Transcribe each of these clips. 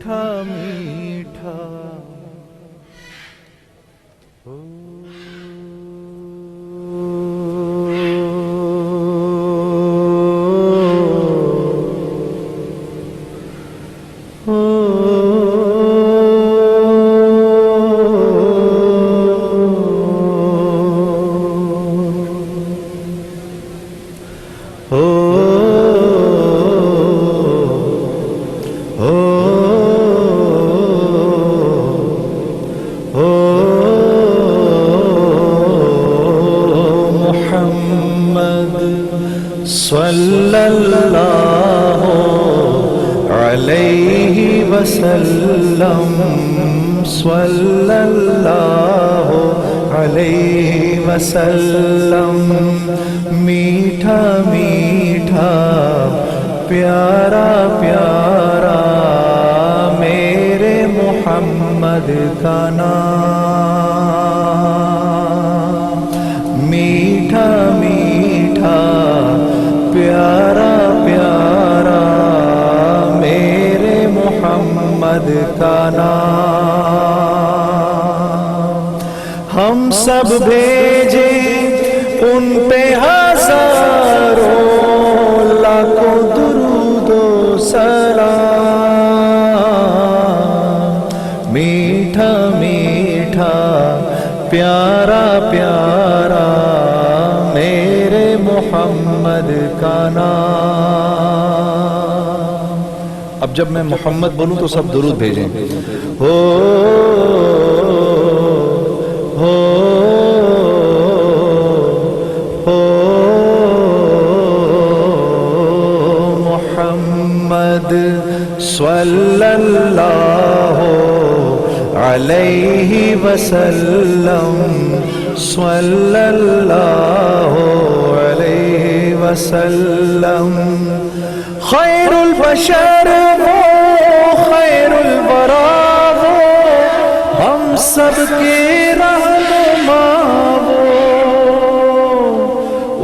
میٹھا میٹھا صلی اللہ علیہ وسلم صلی اللہ علیہ وسلم میٹھا میٹھا پیارا پیارا میرے محمد کا نام میٹھا میٹھا پیارا پیارا میرے محمد کا نام ہم سب بھیجے ان پہ ہزاروں لاکھوں درود و سلام میٹھا میٹھا پیارا پیارا میرے محمد کا نام اب جب میں محمد بولوں تو سب درود بھیجیں ہو محمد صلی اللہ علیہ وسلم صلی اللہ علیہ وسلم خیر البشر وہ خیر الورا وہ ہم سب کے رہنما وہ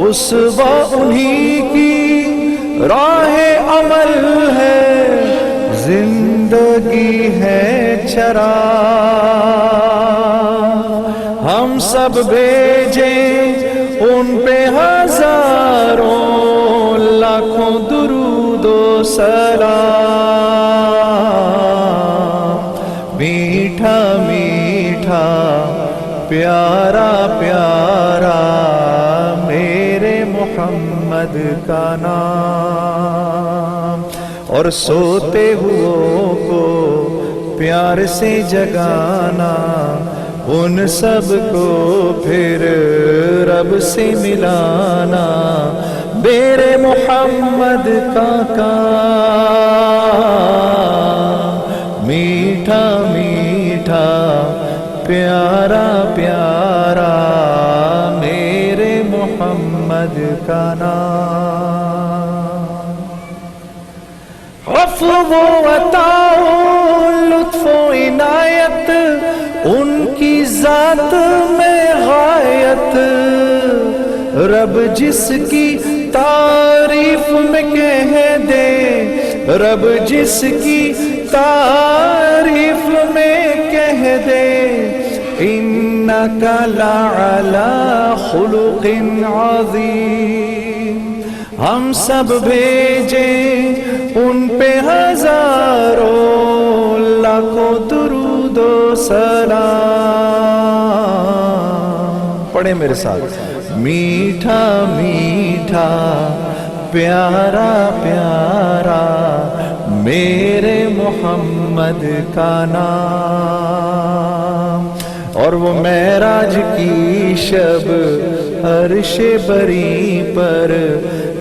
اسوہ انہی کی راہ عمل ہے زندگی ہے چراغ ہم سب بھیجیں ان پہ ہزاروں لاکھوں درود و سلام میٹھا میٹھا پیارا پیارا میرے محمد کا نام اور سوتے ہوئوں کو پیار سے جگانا ان سب کو پھر رب سے ملانا میرے محمد کا کام میٹھا میٹھا پیارا پیارا میرے محمد کا نام عفو و عطا لطف و عنایت ان کی ذات میں غایت رب جس کی تعریف میں کہہ دے رب جس کی تعریف میں کہہ دے انک لعلی خلق عظیم ہم سب بھیجیں ان پہ ہزاروں لاکھوں درود و سلام پڑھیں میرے ساتھ میٹھا میٹھا پیارا پیارا میرے محمد کا نام اور وہ معراج کی شب عرش بری پر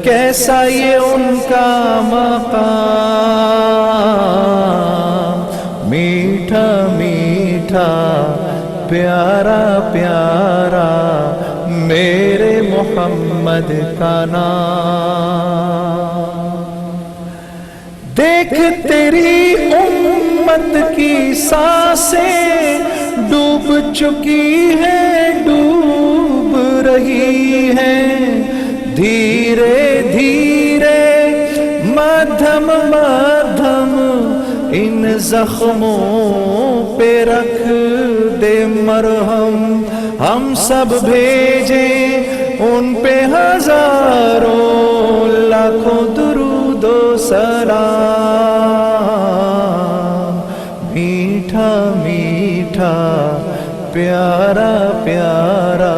کیسا یہ ان کا مقام میٹھا میٹھا پیارا پیارا میرے محمد کا نام دیکھ تیری امت کی سانسیں ڈوب چکی ہے ڈوب رہی ہے دھیرے دھیرے مدھم مدھم ان ان زخموں پہ رکھ دے مرہم، ہم سب بھیجیں ان پہ ہزاروں لاکھوں درود و سلام۔ میٹھا میٹھا پیارا پیارا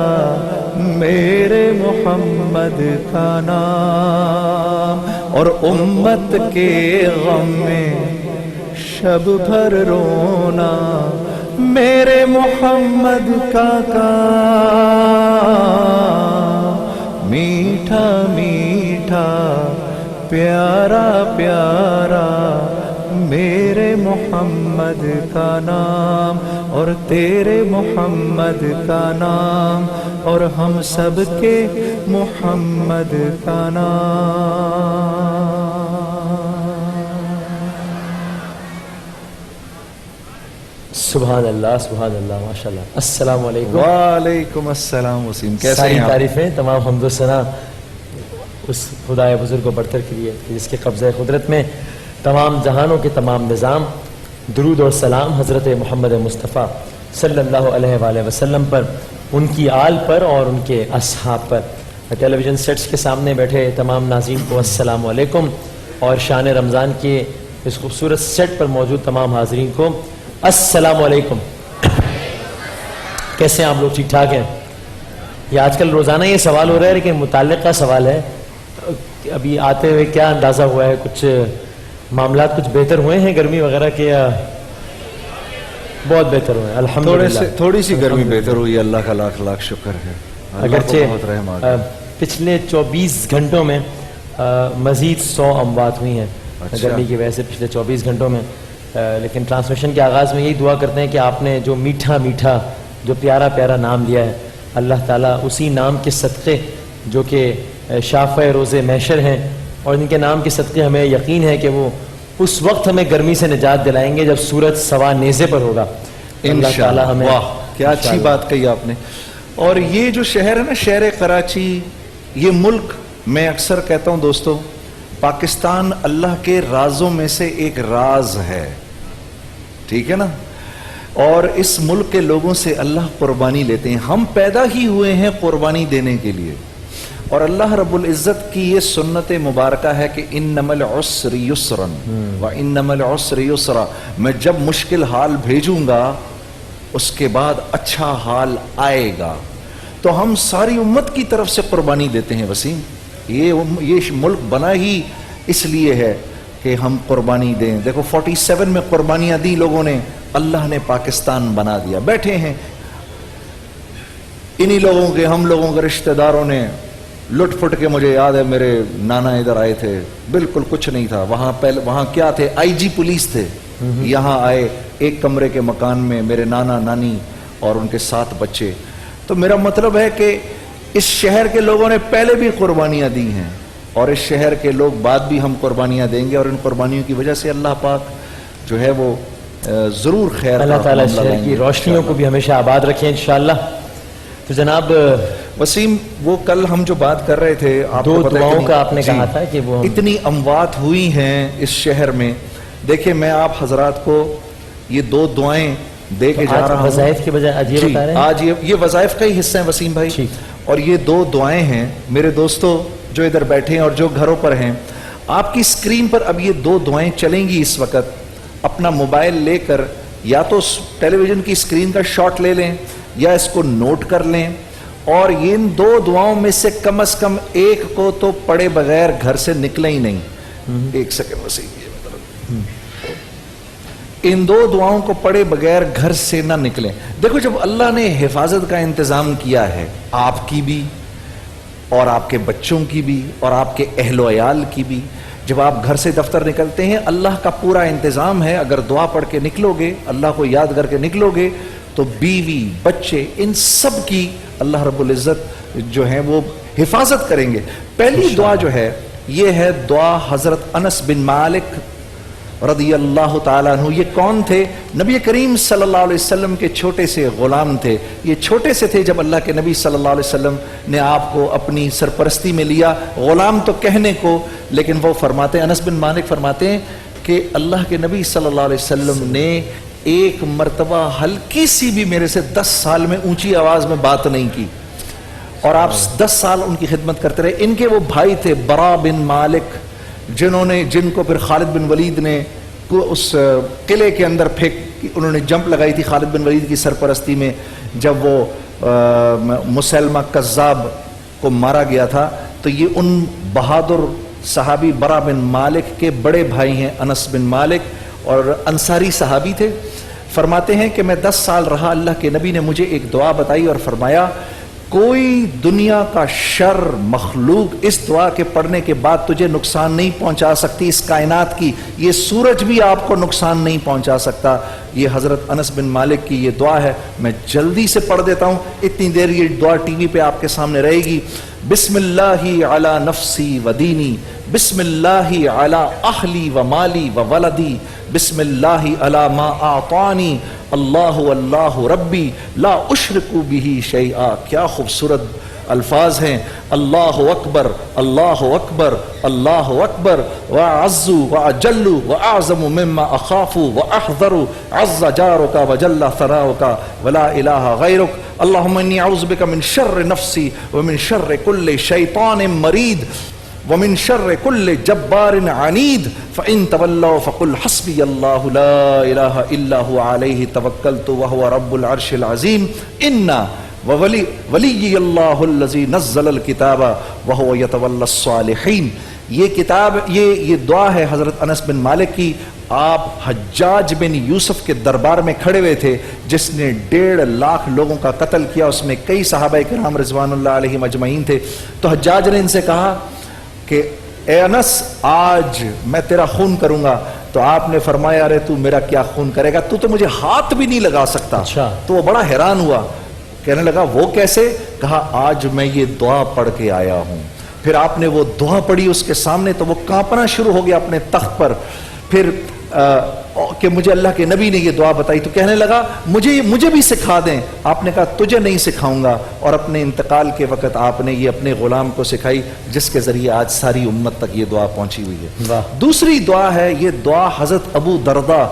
میرے محمد کا نام، اور امت کے غم میں شب بھر رونا میرے محمد کا کام۔ میٹھا میٹھا پیارا پیارا میرے محمد کا نام، اور تیرے محمد کا نام، اور ہم سب کے محمد کا نام۔ سبحان اللہ سبحان اللہ، ماشاءاللہ۔ السلام علیکم۔ وعلیکم السلام وسیم، کیسے ساری ہیں آپ؟ تعریفیں، تمام حمد و ثنا اس خدائے بزرگ و برتر کے لیے کہ جس کے قبضہ قدرت میں تمام جہانوں کے تمام نظام۔ درود اور سلام حضرت محمد مصطفیٰ صلی اللہ علیہ وآلہ وسلم پر، ان کی آل پر اور ان کے اصحاب پر۔ ٹیلی ویژن سیٹس کے سامنے بیٹھے تمام ناظرین کو السلام علیکم، اور شان رمضان کے اس خوبصورت سیٹ پر موجود تمام حاضرین کو السلام علیکم۔ کیسے ہیں آپ لوگ؟ ٹھیک ٹھاک ہیں؟ یہ آج کل روزانہ یہ سوال ہو رہا ہے، لیکن متعلق کا سوال ہے، ابھی آتے ہوئے کیا اندازہ ہوا ہے؟ کچھ معاملات کچھ بہتر ہوئے ہیں گرمی وغیرہ کے؟ بہت بہتر ہوئے ہیں الحمدللہ۔ تھوڑی سی گرمی بہتر ہوئی، اللہ کا لاکھ لاکھ شکر ہے۔ اگرچہ پچھلے 24 گھنٹوں میں مزید 100 اموات ہوئی ہیں گرمی کی وجہ سے پچھلے 24 گھنٹوں میں، لیکن ٹرانسمیشن کے آغاز میں یہی دعا کرتے ہیں کہ آپ نے جو میٹھا میٹھا جو پیارا پیارا نام لیا ہے، اللہ تعالیٰ اسی نام کے صدقے جو کہ شافع روز محشر ہیں، اور ان کے نام کے صدقے ہمیں یقین ہے کہ وہ اس وقت ہمیں گرمی سے نجات دلائیں گے جب سورج سوا نیزے پر ہوگا۔ اللہ تعالیٰ ہمیں، واہ کیا اچھی بات کہی آپ نے۔ اور یہ جو شہر ہے نا، شہر کراچی، یہ ملک، میں اکثر کہتا ہوں دوستو، پاکستان اللہ کے رازوں میں سے ایک راز ہے، ٹھیک ہے نا؟ اور اس ملک کے لوگوں سے اللہ قربانی لیتے ہیں، ہم پیدا ہی ہوئے ہیں قربانی دینے کے لیے، اور اللہ رب العزت کی یہ سنت مبارکہ ہے کہ انما العسر یسرا وانما العسر یسرا، میں جب مشکل حال بھیجوں گا اس کے بعد اچھا حال آئے گا۔ تو ہم ساری امت کی طرف سے قربانی دیتے ہیں وسیم، یہ ملک بنا ہی اس لیے ہے کہ ہم قربانی دیں۔ دیکھو 47 میں قربانیاں دی لوگوں نے، اللہ نے پاکستان بنا دیا۔ بیٹھے ہیں انہی لوگوں کے، ہم لوگوں کے رشتہ داروں نے لٹ پھٹ کے، مجھے یاد ہے میرے نانا ادھر آئے تھے، بالکل کچھ نہیں تھا وہاں کیا تھے؟ آئی جی پولیس تھے، یہاں آئے ایک کمرے کے مکان میں، میرے نانا نانی اور ان کے 7 بچے۔ تو میرا مطلب ہے کہ اس شہر کے لوگوں نے پہلے بھی قربانیاں دی ہیں، اور اس شہر کے لوگ بعد بھی ہم قربانیاں دیں گے، اور ان قربانیوں کی وجہ سے اللہ پاک جو ہے وہ ضرور خیر۔ اللہ تعالیٰ شہر کی روشنیوں کو بھی ہمیشہ آباد رکھیں انشاءاللہ۔ تو جناب وسیم، وہ کل ہم جو بات کر رہے تھے، آپ دو دعاؤں کا آپ نے کہا تھا کہ وہ اتنی اموات ہوئی ہیں اس شہر میں۔ دیکھیں میں آپ حضرات کو یہ 2 دعائیں دے کے جا رہا ہوں۔ وظائف کے بجائے آج یہ بتا رہے ہیں؟ آج یہ وظائف کا ہی حصہ ہیں وسیم بھائی، اور یہ 2 دعائیں ہیں میرے دوستو جو ادھر بیٹھے ہیں اور جو گھروں پر ہیں۔ آپ کی اسکرین پر اب یہ 2 دعائیں چلیں گی اس وقت۔ اپنا موبائل لے کر یا تو ٹیلی ویژن کی اسکرین کا شاٹ لے لیں یا اس کو نوٹ کر لیں، اور ان 2 دعاؤں میں سے کم از کم ایک کو تو پڑھے بغیر گھر سے نکلے ہی نہیں۔ ایک سیکنڈ وسیم، ان 2 دعاؤں کو پڑھے بغیر گھر سے نہ نکلیں۔ دیکھو جب اللہ نے حفاظت کا انتظام کیا ہے، آپ کی بھی اور آپ کے بچوں کی بھی اور آپ کے اہل و عیال کی بھی، جب آپ گھر سے دفتر نکلتے ہیں اللہ کا پورا انتظام ہے۔ اگر دعا پڑھ کے نکلو گے، اللہ کو یاد کر کے نکلو گے، تو بیوی بچے ان سب کی اللہ رب العزت جو ہے وہ حفاظت کریں گے۔ پہلی دعا جو ہے یہ ہے دعا حضرت انس بن مالک رضی اللہ تعالیٰ عنہ۔ یہ کون تھے؟ نبی کریم صلی اللہ علیہ وسلم کے چھوٹے سے غلام تھے۔ یہ چھوٹے سے تھے جب اللہ کے نبی صلی اللہ علیہ وسلم نے آپ کو اپنی سرپرستی میں لیا، غلام تو کہنے کو، لیکن وہ فرماتے ہیں، انس بن مالک فرماتے ہیں کہ اللہ کے نبی صلی اللہ علیہ وسلم نے ایک مرتبہ ہلکی سی بھی میرے سے 10 سال میں اونچی آواز میں بات نہیں کی، اور آپ 10 سال ان کی خدمت کرتے رہے۔ ان کے وہ بھائی تھے برا بن مالک، جن کو پھر خالد بن ولید نے اس قلعے کے اندر انہوں نے جمپ لگائی تھی خالد بن ولید کی سرپرستی میں، جب وہ مسلمہ کذاب کو مارا گیا تھا۔ تو یہ ان بہادر صحابی برا بن مالک کے بڑے بھائی ہیں انس بن مالک، اور انصاری صحابی تھے۔ فرماتے ہیں کہ میں 10 سال رہا، اللہ کے نبی نے مجھے ایک دعا بتائی اور فرمایا کوئی دنیا کا شر مخلوق اس دعا کے پڑھنے کے بعد تجھے نقصان نہیں پہنچا سکتی، اس کائنات کی یہ سورج بھی آپ کو نقصان نہیں پہنچا سکتا۔ یہ حضرت انس بن مالک کی یہ دعا ہے، میں جلدی سے پڑھ دیتا ہوں، اتنی دیر یہ دعا ٹی وی پہ آپ کے سامنے رہے گی۔ بسم اللہ علی نفسی و دینی، بسم اللہ علی اہلی و مالی و ولدی، بسم اللہ علی ما اعطانی، اللہ اللہ ربی لا اشرک بہ شیئا۔ کیا خوبصورت الفاظ ہیں، اللہ اکبر اللہ اکبر اللہ اکبر، واعز واجل واعظم مما اخاف واحذر، عز جارک وجل ثناؤک ولا الہ غیرک، اللہم انی اعوذ بک من شر نفسی ومن شر کل شیطان مرید ومن شر کل جبار عنید، فإن تولوا فقل حسبی اللہ لا الہ الا هو علیہ توکلت وهو رب العرش العظیم، انا ولی اللہ الذی نزل الکتاب وهو یتولی الصالحین۔ یہ کتاب یہ دعا ہے حضرت انس بن مالک کی۔ آپ حجاج بن یوسف کے دربار میں کھڑے ہوئے تھے جس نے 1.5 لاکھ لوگوں کا قتل کیا، اس میں کئی صحابہ کرام رضوان اللہ علیہم اجمعین تھے۔ تو حجاج نے ان سے کہا کہ اے انس آج میں تیرا خون کروں گا، تو آپ نے فرمایا ارے تو میرا کیا خون کرے گا، تو مجھے ہاتھ بھی نہیں لگا سکتا۔ تو وہ بڑا حیران ہوا، کہنے لگا وہ کیسے؟ کہا آج میں یہ دعا پڑھ کے آیا ہوں۔ پھر آپ نے وہ دعا پڑھی اس کے سامنے تو وہ کانپنا شروع ہو گیا اپنے تخت پر۔ پھر کہ مجھے اللہ کے نبی نے یہ دعا بتائی تو کہنے لگا مجھے بھی سکھا دیں۔ آپ نے کہا تجھے نہیں سکھاؤں گا، اور اپنے انتقال کے وقت آپ نے یہ اپنے غلام کو سکھائی، جس کے ذریعے آج ساری امت تک یہ دعا پہنچی ہوئی ہے۔ دوسری دعا ہے، یہ دعا حضرت ابو درداء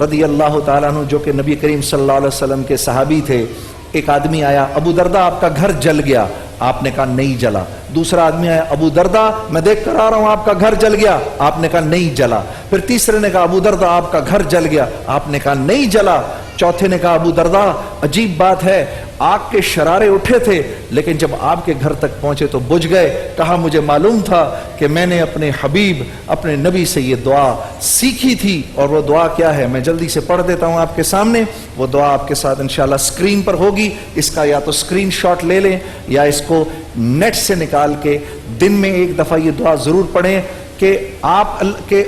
رضی اللہ تعالیٰ عنہ جو کہ نبی کریم صلی اللہ علیہ وسلم کے صحابی تھے۔ ایک آدمی آیا، ابو درداء آپ کا گھر جل گیا، آپ نے کہا نہیں جلا۔ دوسرا آدمی آیا، ابو درداء میں دیکھ کر آ رہا ہوں آپ کا گھر جل گیا، آپ نے کہا نہیں جلا۔ پھر تیسرے نے کہا ابو درداء آپ کا گھر جل گیا، آپ نے کہا نہیں جلا۔ چوتھے نے کہا ابو درداء عجیب بات ہے، آگ کے شرارے اٹھے تھے لیکن جب آپ کے گھر تک پہنچے تو بجھ گئے۔ کہا مجھے معلوم تھا کہ میں نے اپنے حبیب اپنے نبی سے یہ دعا سیکھی تھی، اور وہ دعا کیا ہے میں جلدی سے پڑھ دیتا ہوں آپ کے سامنے۔ وہ دعا آپ کے ساتھ انشاءاللہ اسکرین پر ہوگی، اس کا یا تو اسکرین شاٹ لے لیں یا اس کو نیٹ سے نکال کے دن میں ایک دفعہ یہ دعا ضرور پڑھیں کہ آپ کہ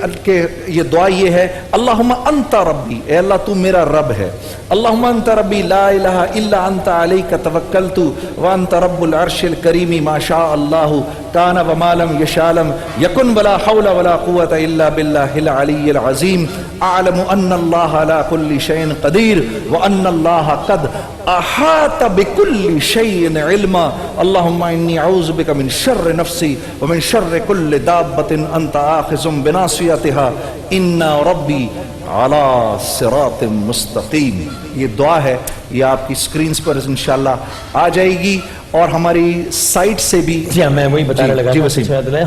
یہ دعا یہ ہے، اللہم انت ربی، اے اللہ تو میرا رب ہے، اللہم انت ربی لا الہ الا انت علیک توکلت وانت رب العرش الکریم ما شاء اللہ کان وما لم یشاء لم یکن ولا حول ولا قوة الا باللہ العلی العظیم، اعلم ان اللہ علی کل شیء قدیر وان اللہ قد احاط بكل شيء علما، اللهم انی اعوذ بک من شر نفسی ومن شر کل دابۃ انت آخذ بناصیتها ان ربی علی صراط مستقیم۔ یہ دعا ہے، یہ آپ کی سکرینز پر انشاءاللہ آ جائے گی، اور ہماری سائٹ سے بھی۔ جی ہاں، میں وہی بتانے لگا،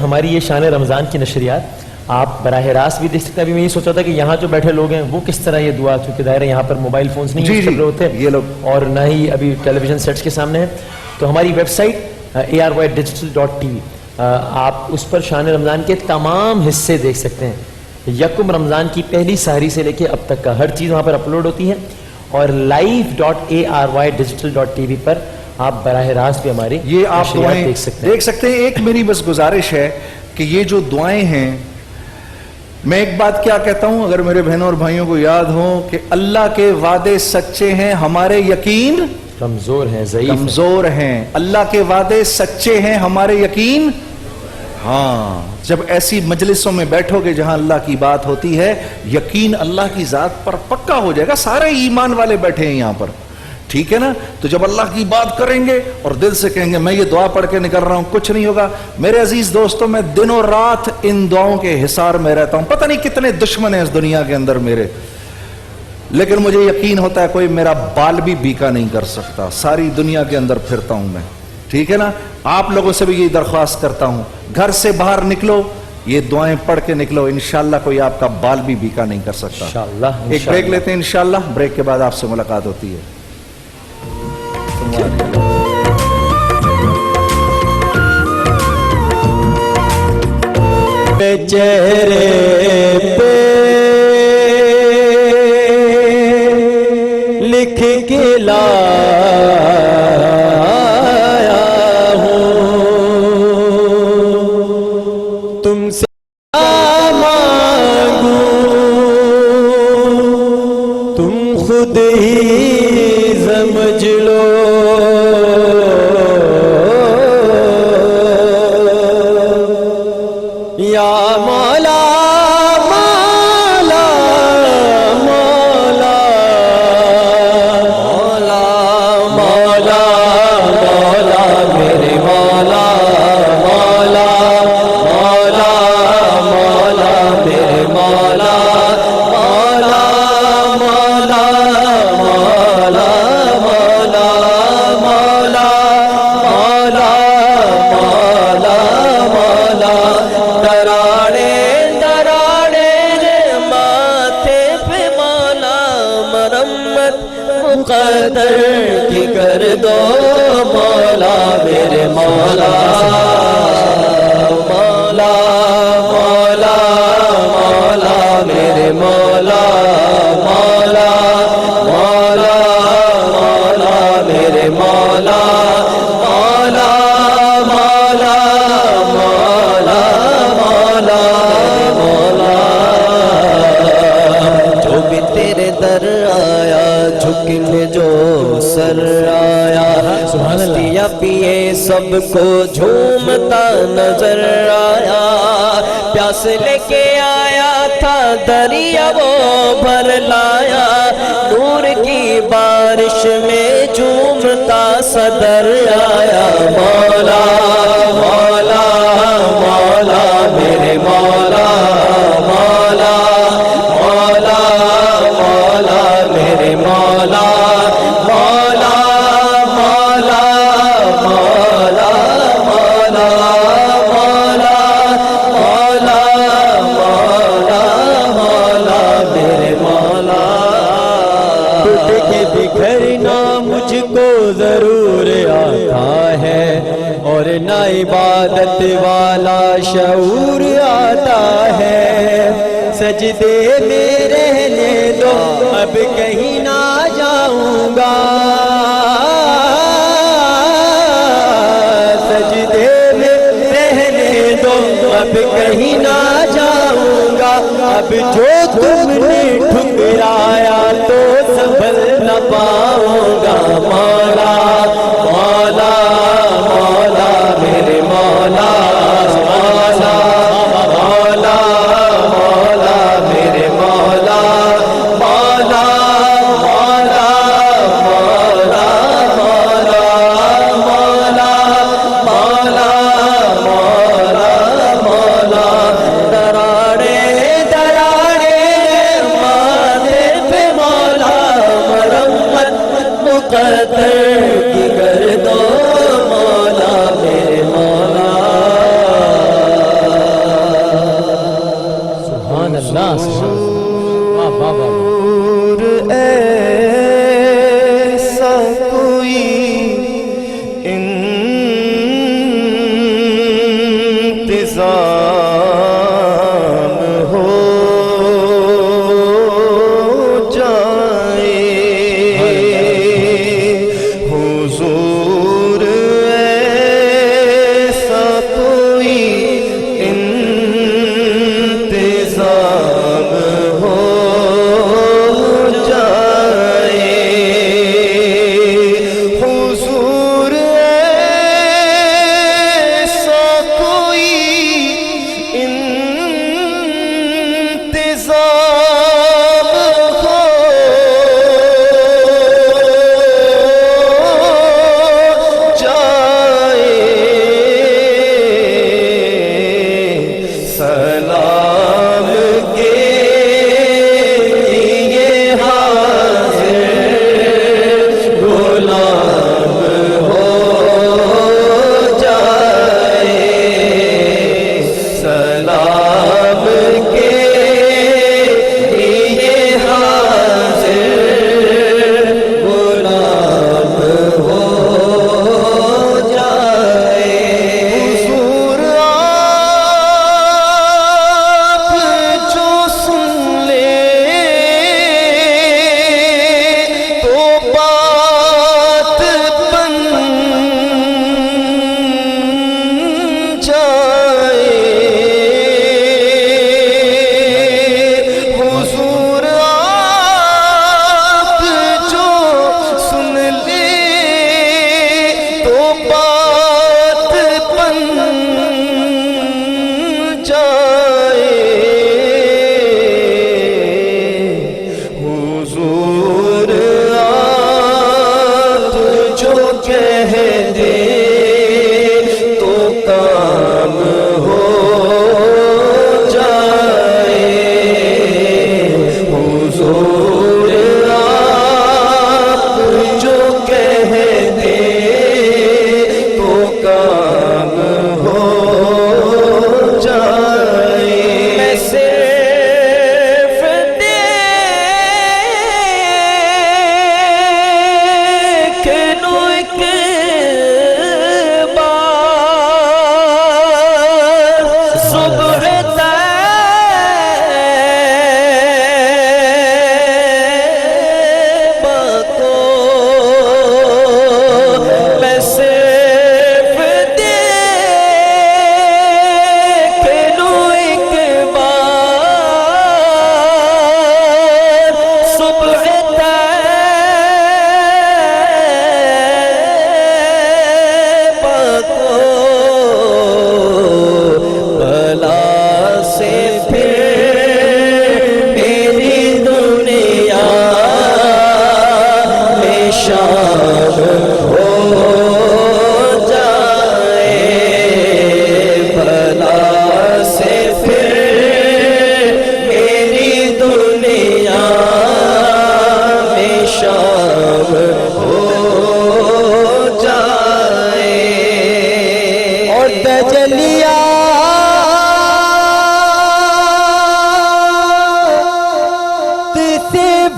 ہماری یہ شان رمضان کی نشریات آپ براہ راست بھی دیکھ سکتے ہیں۔ ابھی میں یہ سوچا تھا کہ یہاں جو بیٹھے لوگ ہیں وہ کس طرح یہ دعا، چونکہ ظاہر ہے یہاں پر موبائل فونز نہیں یوز کر رہے ہوتے یہ لوگ، اور نہ ہی ابھی ٹیلی ویژن سیٹس کے سامنے ہیں، تو ہماری ویب سائٹ ARYdigital.tv، آپ اس پر شان رمضان کے تمام حصے دیکھ سکتے ہیں، یکم رمضان کی پہلی سحری سے لے کے اب تک کا ہر چیز وہاں پر اپلوڈ ہوتی ہے، اور live.ARYdigital.tv پر آپ براہ راست بھی ہماری یہ آپ دعائیں دیکھ سکتے ہیں۔ ایک میری بس گزارش ہے کہ یہ جو دعائیں ہیں، میں ایک بات کیا کہتا ہوں، اگر میرے بہنوں اور بھائیوں کو یاد ہو کہ اللہ کے وعدے سچے ہیں، ہمارے یقین کمزور ہیں، ضعیف کمزور ہیں۔ اللہ کے وعدے سچے ہیں، ہمارے یقین۔ ہاں، جب ایسی مجلسوں میں بیٹھو گے جہاں اللہ کی بات ہوتی ہے، یقین اللہ کی ذات پر پکا ہو جائے گا۔ سارے ایمان والے بیٹھے ہیں یہاں پر، ٹھیک ہے نا؟ تو جب اللہ کی بات کریں گے اور دل سے کہیں گے میں یہ دعا پڑھ کے نکل رہا ہوں، کچھ نہیں ہوگا۔ میرے عزیز دوستوں، میں دن و رات ان دعاؤں کے حصار میں رہتا ہوں، پتہ نہیں کتنے دشمن ہیں اس دنیا کے اندر میرے، لیکن مجھے یقین ہوتا ہے کوئی میرا بال بھی بیکا نہیں کر سکتا، ساری دنیا کے اندر پھرتا ہوں میں، ٹھیک ہے نا؟ آپ لوگوں سے بھی یہ درخواست کرتا ہوں، گھر سے باہر نکلو، یہ دعائیں پڑھ کے نکلو، انشاءاللہ کوئی آپ کا بال بھی بیکا نہیں کر سکتا۔ انشاءاللہ ایک بریک لیتے ہیں، انشاءاللہ بریک کے بعد آپ سے ملاقات ہوتی ہے۔ چہرے پہ لکھ کے لایا ہوں، تم سے مانگوں تم خود ہی سمجھ لو، یا مولا مولا مولا مولا مولا مولا میرے مولا مولا مولا مولا میرے مولا مولا مولا مولا مولا مولا مولا مولا مولا دراڑے دراڑے ماتھے پہ مولا مرمت مقدر کی کر دو مولا میرے مولا مولا مولا مولا میرے مولا مولا مولا مولا میرے مولا مولا مولا مولا مولا مولا، جو بھی تیرے در آیا جھکنے جو سر آیا، مستیاں پیے سب کو جھومتا نظر آیا، پیاس لے کے آیا تھا دریا وہ بھر لایا، نور کی بارش میں جھومتا صدر آیا، مولا مولا مولا میرے مولا مولا مولا مولا میرے مولا مولا مولا مولا مولا مولا مولا مولا مولا میرے مولا، ٹوٹ کے بکھرنا مجھ کو ضرور آتا ہے، اور نہ عبادت والا شعور آتا ہے، سجدے میں رہنے دو اب کہیں نہ جاؤں گا، سجدے میں رہنے دو اب کہیں نہ جاؤں گا، اب جو تم نے ٹھکرایا تو سنبھل نہ پاؤں گا، مولا مولا مولا میرے مولا مولا مولا مولا میرے مولا مولا مولا مولا مولا مولا مولا مولا مولا، دراڑے دراڑے ماتھے پہ مولا مرمت مقدر کی کر دو مولا میرے مولا، سبحان اللہ واہ واہ واہ، ایسا کوئی انتظام ہو جائے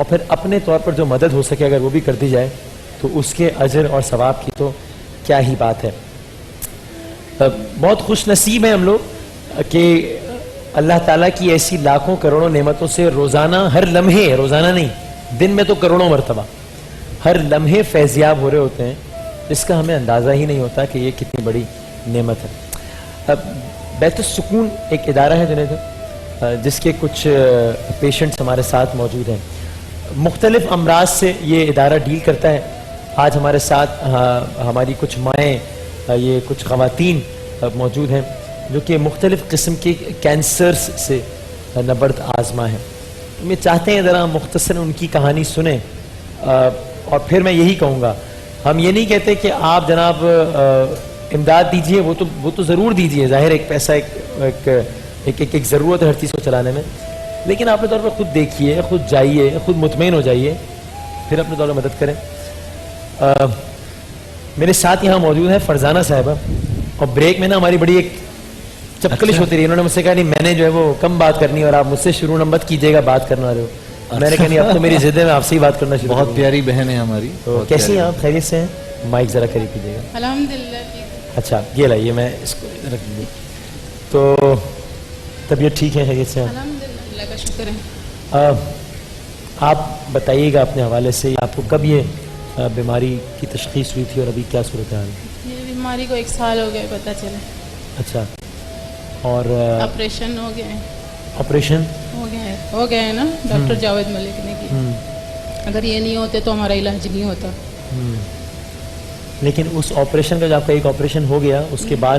اور پھر اپنے طور پر جو مدد ہو سکے اگر وہ بھی کر دی جائے تو اس کے اجر اور ثواب کی تو کیا ہی بات ہے. بہت خوش نصیب ہیں ہم لوگ کہ اللہ تعالیٰ کی ایسی لاکھوں کروڑوں نعمتوں سے روزانہ ہر لمحے، روزانہ نہیں دن میں تو کروڑوں مرتبہ ہر لمحے فیضیاب ہو رہے ہوتے ہیں، اس کا ہمیں اندازہ ہی نہیں ہوتا کہ یہ کتنی بڑی نعمت ہے. بیت السکون ایک ادارہ ہے جنید، جس کے کچھ پیشنٹس ہمارے ساتھ موجود ہیں. مختلف امراض سے یہ ادارہ ڈیل کرتا ہے. آج ہمارے ساتھ ہماری کچھ مائیں، یہ کچھ خواتین موجود ہیں جو کہ مختلف قسم کے کینسرز سے نبرد آزما ہیں. میں چاہتے ہیں ذرا مختصر ان کی کہانی سنیں، اور پھر میں یہی کہوں گا، ہم یہ نہیں کہتے کہ آپ جناب امداد دیجئے، وہ تو ضرور دیجئے، ظاہر ایک پیسہ ایک ضرورت ہے ہر چیز کو چلانے میں، لیکن اپنے طور پر خود دیکھیے، خود جائیے، خود مطمئن ہو جائیے، پھر اپنے طور پر مدد کریں. میرے ساتھ یہاں موجود ہیں فرزانہ صاحبہ، اور بریک میں نا ہماری بڑی ایک چپکلش ہوتی رہی. انہوں نے مجھ سے کہا نہیں میں نے جو ہے وہ کم بات کرنی ہے اور آپ مجھ سے شروع نہ کیجیے گا بات کرنا رہے ہو. میں نے کہا نہیں اب تو میری ضد ہے، میں آپ سے ہی بات کرنا شروع. بہت پیاری بہن ہے ہماری. تو کیسی ہیں آپ؟ خیریت سے ہیں؟ مائک ذرا قریب کیجیے گا. الحمدللہ. اچھا یہ لائیے، میں اس کو رکھ دوں. تو طبیعت ٹھیک ہے؟ خیریت سے ہیں؟ الحمدللہ، اللہ کا شکر ہے. آپ بتائیے گا اپنے حوالے سے آپ کو کب یہ بیماری کی تشخیص ہوئی تھی اور ابھی کیا صورتحال ہے؟ یہ بیماری کو 1 سال ہو گیا پتہ چلا. اچھا، اور آپریشن ہو گیا ہے. آپریشن ہو گیا ہے نا، ڈاکٹر جاوید ملک نے کی. اگر یہ نہیں ہوتے تو ہمارا علاج نہیں ہوتا. لیکن اس آپریشن کا جو آپ کا ایک آپریشن ہو گیا اس کے بعد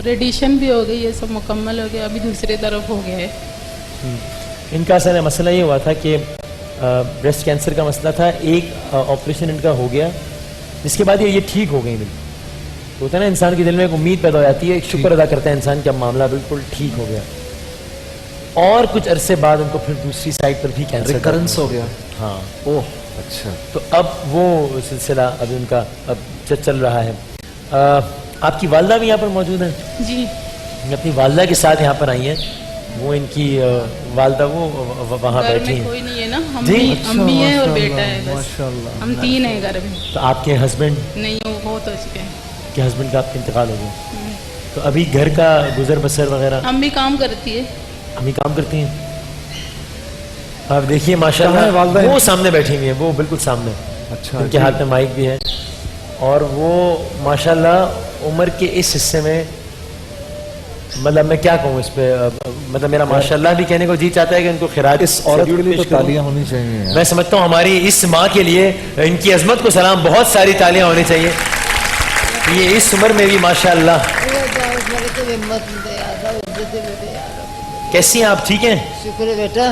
ریڈیشن بھی ہو گئی، یہ سب مکمل ہو گیا، ابھی دوسری طرف ہو گیا ہے. ان کا اصل مسئلہ یہ ہوا تھا کہ بریسٹ کینسر کا مسئلہ تھا. ایک آپریشن ان کا ہو گیا جس کے بعد یہ ٹھیک ہو گئی. بالکل ہوتا ہے نا انسان کے دل میں ایک امید پیدا ہو جاتی ہے، ایک شکر ادا کرتا ہے انسان کہ اب معاملہ بالکل ٹھیک ہو گیا. اور کچھ عرصے بعد ان کو پھر دوسری سائڈ پر بھی کینسر ریکرنس ہو گیا. ہاں. اوہ اچھا. تو اب وہ سلسلہ ابھی ان کا اب چل رہا ہے. آپ کی والدہ بھی یہاں پر موجود ہیں؟ جی. اپنی والدہ کے ساتھ یہاں پر آئی ہیں. وہ ان کی والدہ وہ وہاں بیٹھی ہیں. کوئی نہیں ہے نا، جی امی ہے اور بیٹا ہے، بس ماشاءاللہ. ہم 3 ہیں گھر میں. تو آپ کے ہسبینڈ؟ نہیں، وہ بہت ہو چکے ہیں. کہ ہسبینڈ کا آپ کا انتقال ہو گیا. تو ابھی گھر کا گزر بسر وغیرہ؟ امی کام کرتی ہے. امی کام کرتی ہیں. آپ دیکھیے ماشاءاللہ وہ سامنے بیٹھی ہوئی ہیں، وہ بالکل سامنے. اچھا. ان کے ہاتھ میں مائک بھی ہے، اور وہ ماشاءاللہ عمر کے اس حصے میں، مطلب میں کیا کہوں اس پہ، مطلب میرا ماشاءاللہ بھی کہنے کو جی چاہتا ہے کہ ان کو خراج. اس عورت کے لیے تو تالیاں ہونی چاہیے. میں سمجھتا ہوں ہماری اس ماں کے لیے ان کی عظمت کو سلام، بہت ساری تالیاں ہونی چاہیے. یہ اس عمر میں بھی ماشاءاللہ. کیسی ہیں آپ؟ ٹھیک ہیں؟ شکر ہے بیٹا،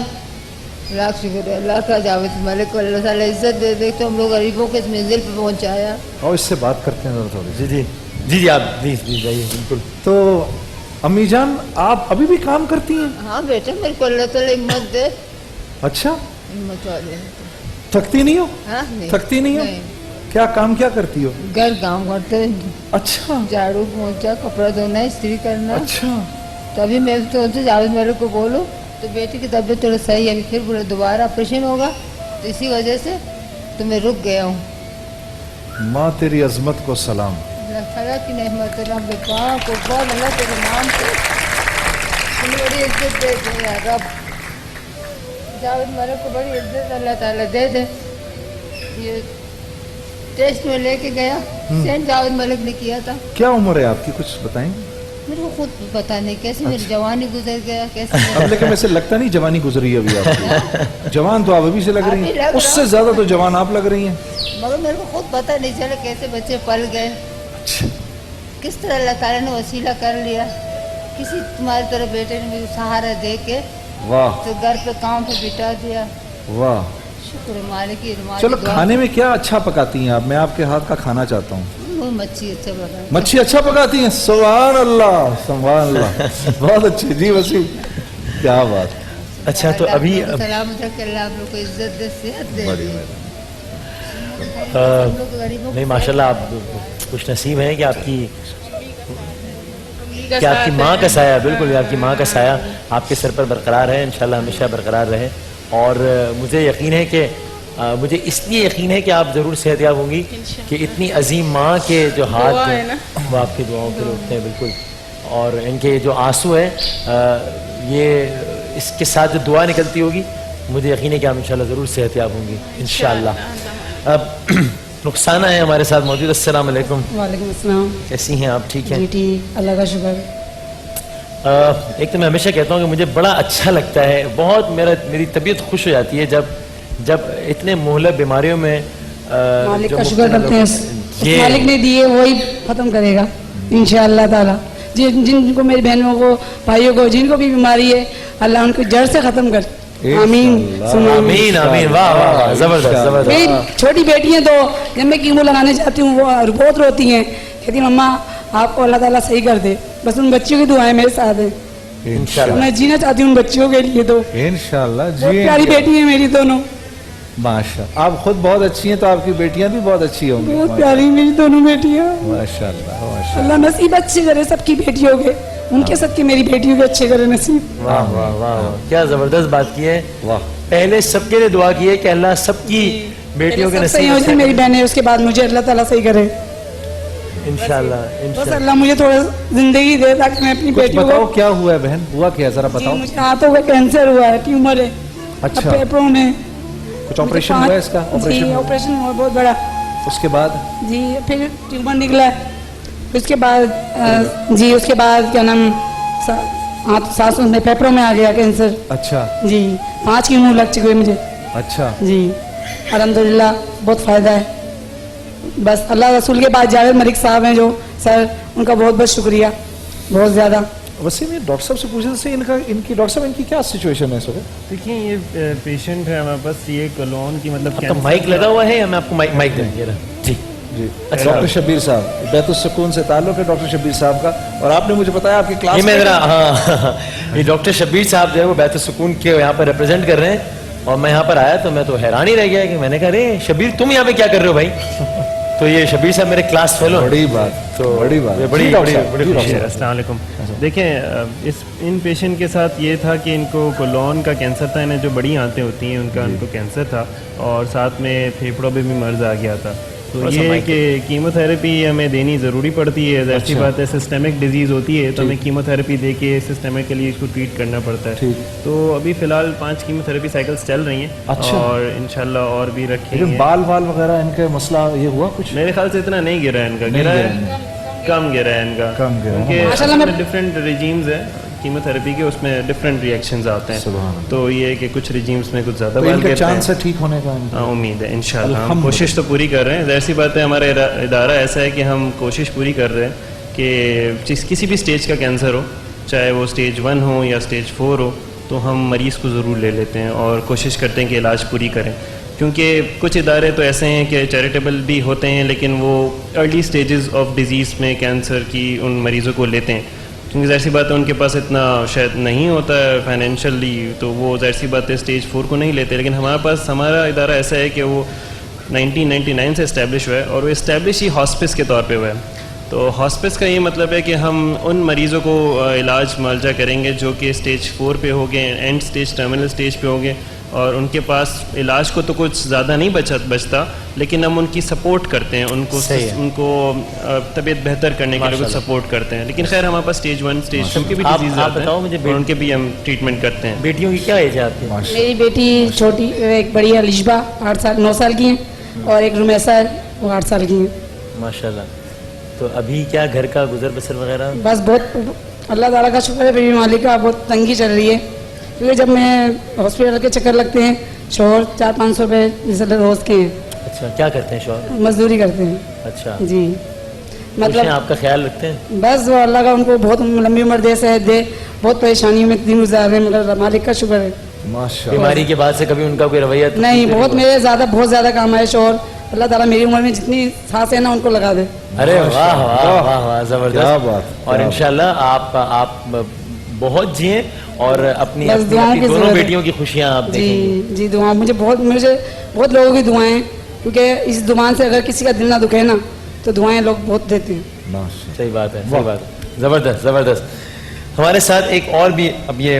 لاکھ شکر ہے اللہ کا. جاوید ملک کو اللہ تعالیٰ عزت دے دے تو ہم لوگ غریبوں کے اس منزل پہ پہنچایا. اور اس سے بات کرتے ہیں ذرا تھوڑی. جی جی جی جی آپ جی جائیے. بالکل. تو امی جان آپ ابھی بھی کام کرتی ہیں؟ ہاں بیٹا، میرے کو اللہ تعالیٰ ہمت دے. اچھا. ہمت والے. تھکتی نہیں ہو؟ ہاں تھکتی نہیں ہو؟ کیا کام کیا کرتی ہو؟ گھر کام کرتے ہیں. اچھا. جھاڑو پونچھا، کپڑا دھونا، استری کرنا. اچھا. تبھی میں سوچتے جاوید ملک کو بولوں تو بیٹی کی طبیعت تھوڑا صحیح ہے، پھر بولے دوبارہ آپریشن ہوگا، تو اسی وجہ سے تو میں رک گیا ہوں. ماں تیری عظمت کو سلام. اللہ تعالیٰ کی نعمت رب پاک کو بہت اللہ تیرے نام سے بڑی عزت دے دے یا رب. جاوید ملک کو بڑی عزت اللہ تعالیٰ دے دے. یہ ٹیسٹ میں لے کے گیا، سینٹ جاوید ملک نے کیا تھا. کیا عمر ہے آپ کی؟ کچھ بتائیں. میرے کو خود پتہ نہیں کیسے میری جوانی گزر گیا، کیسے. اب لیکن ویسے لگتا نہیں جوانی گزری ہے ابھی آپ کی. جوان تو آپ ابھی سے لگ رہی ہیں، اس سے زیادہ تو جوان آپ لگ رہی ہیں. مگر میرے کو خود پتہ نہیں چلا کیسے بچے پل گئے، کس طرح اللہ تعالیٰ نے وسیلہ کر لیا. کسی تمہاری طرح بیٹے نے مجھے سہارا دے کے واہ تو گھر پہ کام پہ بٹا دیا. واہ. شکر ہے مالک کی. چلو کھانے میں کیا اچھا پکاتی ہیں آپ؟ میں آپ کے ہاتھ کا کھانا چاہتا ہوں. وہ مچھی اچھا بنا. مچھی اچھا پکاتی ہیں؟ سبحان اللہ سبحان اللہ. بہت اچھے. جی وسیم کیا بات. اچھا تو ابھی سلامت رکھ کے اللہ آپ لوگ کو عزت دے، صحت دے. نہیں ماشاءاللہ آپ خوش نصیب ہیں کہ آپ کی ماں کا سایہ، بالکل آپ کی ماں کا سایہ آپ کے سر پر برقرار ہے، انشاءاللہ ہمیشہ برقرار رہے. اور مجھے یقین ہے کہ مجھے اس لیے یقین ہے کہ آپ ضرور صحت یاب ہوں گی کہ اتنی عظیم ماں کے جو ہاتھ دعا ہیں ہے نا۔ وہ آپ کی دعاؤں کے اٹھتے ہیں بالکل، اور ان کے جو آنسو ہے یہ اس کے ساتھ جو دعا نکلتی ہوگی مجھے یقین ہے کہ آپ انشاءاللہ ضرور صحت یاب ہوں گی انشاءاللہ۔ اب رخسانہ ہے ہمارے ساتھ موجود، السلام علیکم، وعلیکم السلام۔ کیسی ہیں آپ؟ ٹھیک ہیں؟ جی ٹھیک، اللہ کا شکر۔ ایک تو میں ہمیشہ کہتا ہوں کہ مجھے بڑا اچھا لگتا ہے، بہت میری طبیعت خوش ہو جاتی ہے جب اتنے مہلک بیماریوں میں مالک جو کا شکر مبتلا کرتے ہیں، لوگ- یہ مالک نے دیے وہی ختم کرے گا انشاءاللہ تعالی۔ جن کو میری بہنوں کو بھائیوں کو جن کو بھی بیماری ہے اللہ ان کو جڑ سے ختم کر، آمین سنو آمین۔ آمین آمین، واہ واہ واہ، زبردست زبردست۔ میری چھوٹی بیٹی ہیں تو جب میں کیمو لگانے جاتی ہوں وہ بہت روتی ہیں، کہتی ہیں مما آپ کو اللہ تعالیٰ صحیح کر دے، بس ان بچیوں کی دعائیں میرے ساتھ ہیں، انشاءاللہ میں جینا چاہتی ہوں ان بچیوں کے لیے، تو انشاءاللہ بہت جی پیاری بیٹی ہیں میری دونوں، ماشاء آپ خود بہت اچھی ہیں تو آپ کی بیٹیاں بھی بہت اچھی ہوں گی، بہت پیاری میری دونوں بیٹیاں۔ ماشاءاللہ ماشاءاللہ۔ اللہ نصیب اچھے کرے سب کی بیٹیوں کے، ان کے سب کی میری بیٹیوں کے اچھے کرے نصیب۔ واہ واہ واہ واہ، کیا زبردست بات کی ہے۔ واہ، پہلے سب کے لیے دعا کی ہے کہ اللہ سب کی بیٹیوں کے سب صحیح ہو نصیب جائے میری بہنیں، اس کے بعد مجھے اللہ تعالیٰ صحیح کرے، انشاءاللہ بس انشاءاللہ۔ اللہ مجھے تھوڑا زندگی دے تاکہ میں اپنی کچھ بیٹیوں بتاؤ کو، کیا ہوا ہے بہن، ہوا کیا ذرا جی بتاؤ۔ مجھے ہاتھوں کا کینسر ہوا ہے، ٹیومر ہے اچھا، پیپروں میں، کچھ آپریشن ہوا ہے اس کا؟ جی آپریشن ہوا بہت بڑا، اس کے بعد جی پھر ٹیومر نکلا ہے، اس کے بعد جی اس کے بعد کیا نام سانسوں میں پیپروں میں آ گیا کینسر، اچھا جی 5 کیمو لگ چکے مجھے، اچھا، جی الحمدللہ بہت فائدہ ہے، بس اللہ رسول کے بعد جاوید ملک صاحب ہیں جو سر، ان کا بہت بہت شکریہ، بہت زیادہ۔ وسیم یہ ڈاکٹر صاحب سے پوچھے تھے ان کی ڈاکٹر صاحب ان کی کیا سچویشن ہے اس وقت؟ دیکھیں یہ پیشنٹ ہے ہمارے پاس، یہ کولون کی مطلب آپ کا مائک لگا ہوا ہے یا میں آپ کو مائک دیں گے؟ جی جی اچھا۔ ڈاکٹر شبیر صاحب، بیت السکون سے تعلق ہے ڈاکٹر شبیر صاحب کا، اور آپ نے مجھے بتایا آپ کی کلاس یہ میں ذرا ہاں یہ ڈاکٹر شبیر صاحب جو ہے وہ بیت السکون کے یہاں پر ریپرزینٹ کر رہے ہیں، اور میں یہاں پر آیا تو میں تو حیران ہی رہ گیا کہ میں نے کہا ارے شبیر تم یہاں پہ کیا کر رہے ہو بھائی؟ تو یہ شبیر صاحب میرے کلاس فیلو ہیں۔ بڑی بات، تو بڑی بات، یہ بڑی جی ڈاکٹر بڑی صاحب، بڑی جی خوشی ڈاکٹر ہے۔ السلام علیکم۔ دیکھیں ان پیشنٹ کے ساتھ یہ تھا کہ ان کو کولون کا کینسر تھا، انہیں جو بڑی آنتیں ہوتی ہیں ان کو کینسر تھا، اور ساتھ میں پھیپھڑوں پہ بھی مرض آ گیا تھا، تو یہ ہے کہ کیمو تھراپی ہمیں دینی ضروری پڑتی ہے، ظاہر سی بات ہے سسٹمک ڈیزیز ہوتی ہے تو ہمیں کیمو تھراپی دے کے سسٹمکلی اس کو ٹریٹ کرنا پڑتا ہے، تو ابھی فی الحال 5 کیمو تھراپی سائیکلس چل رہی ہیں، اور انشاءاللہ اور بھی رکھیں گے۔ بال وغیرہ ان کے مسئلہ یہ ہوا کچھ؟ میرے خیال سے اتنا نہیں گرا ہے ان کا، گرا ہے کم گرا ہے ان کا، کم گرا ہے۔ کیونکہ ماشاءاللہ اصل میں ڈفرینٹ ریجیمز ہیں کیمو تھراپی کے، اس میں ڈفرینٹ ریئیکشنز آتے ہیں، تو یہ ہے کہ کچھ ریجیمز میں کچھ زیادہ تو ان بال کا گرتے چانس ہیں۔ ہے ٹھیک ہونے کا؟ ہاں امید ہے انشاءاللہ، ہم کوشش تو پوری کر رہے ہیں، ظاہر سی بات ہے ہمارا ادارہ ایسا ہے کہ ہم کوشش پوری کر رہے ہیں کہ کسی بھی سٹیج کا کینسر ہو، چاہے وہ سٹیج 1 ہو یا سٹیج 4 ہو، تو ہم مریض کو ضرور لے لیتے ہیں اور کوشش کرتے ہیں کہ علاج پوری کریں، کیونکہ کچھ ادارے تو ایسے ہیں کہ چیریٹیبل بھی ہوتے ہیں لیکن وہ ارلی سٹیجز آف ڈیزیز میں کینسر کی ان مریضوں کو لیتے ہیں، کیونکہ ظاہر سی بات ہے ان کے پاس اتنا شاید نہیں ہوتا ہے فائنینشلی، تو وہ ظاہر سی بات ہے سٹیج 4 کو نہیں لیتے، لیکن ہمارا ادارہ ایسا ہے کہ وہ 1999 سے اسٹیبلش ہوا ہے، اور وہ اسٹیبلش ہی ہاسپس کے طور پہ ہوا ہے، تو ہاسپس کا یہ مطلب ہے کہ ہم ان مریضوں کو علاج معالجہ کریں گے جو کہ سٹیج 4 پہ ہو گئے، اینڈ سٹیج ٹرمینل سٹیج پہ ہو گئے، اور ان کے پاس علاج کو تو کچھ زیادہ نہیں بچتا، لیکن ہم ان کی سپورٹ کرتے ہیں، ان کو طبیعت بہتر کرنے کے لیے کچھ سپورٹ کرتے ہیں، لیکن خیر ہمارے پاس سٹیج 1 سٹیج 2 کے بھی ڈیزیز آتے ہیں اور ان کے بھی ہم ٹریٹمنٹ کرتے ہیں۔ بیٹیوں کی کیا ایج ہے آپ کی؟ میری بیٹی چھوٹی ایک بڑی ہے الشبا 9 سال کی ہیں، اور ایک رمیسا ہے وہ 8 سال کی ہیں۔ ماشاءاللہ۔ تو ابھی کیا گھر کا گزر بسر وغیرہ؟ بس بہت اللہ تعالیٰ کا شکر ہے، بیوی مالک کا بہت تنگی چل رہی ہے، کیونکہ جب میں ہاسپٹل کے چکر لگتے ہیں شوہر 400-500 روپے جیسے روز کے ہیں، اچھا کیا کرتے ہیں شوہر؟ مزدوری کرتے ہیں، اچھا، جی مطلب آپ کا خیال رکھتے ہیں؟ بس وہ اللہ کا ان کو بہت لمبی عمر دے، صحت دے، بہت پریشانیوں میں دن گزار رہے ہیں، مگر مالک کا شکر ہے۔ ماشاءاللہ۔ بیماری کے بعد سے کبھی ان کا کوئی رویہ نہیں، بہت میرے بہت زیادہ کام ہے شوہر، اللہ تعالیٰ میری عمر میں جتنی سانس ہے نا ان کو لگا دے۔ ارے واہ واہ واہ واہ، زبردست۔ اور انشاءاللہ آپ بہت جئیں اور اپنی دونوں بیٹیوں کی خوشیاں آپ دیکھیں گے۔ جی دعا مجھے بہت لوگوں کی دعائیں ہیں، کیونکہ اس زبان سے اگر کسی کا دل نہ دکھے نا تو دعائیں لوگ بہت دیتے ہیں۔ صحیح بات ہے، صحیح بات، زبردست زبردست۔ ہمارے ساتھ ایک اور بھی اب یہ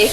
1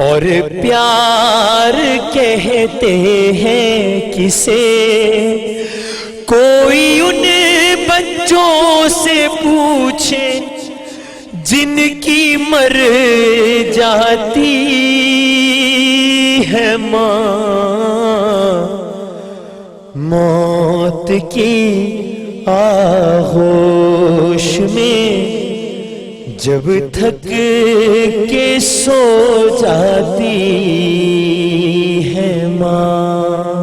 اور پیار کہتے ہیں کسے کوئی ان بچوں سے پوچھے جن کی مر جاتی ہے ماں موت کی آغوش میں جب تھک کے سو جاتی ہے ماں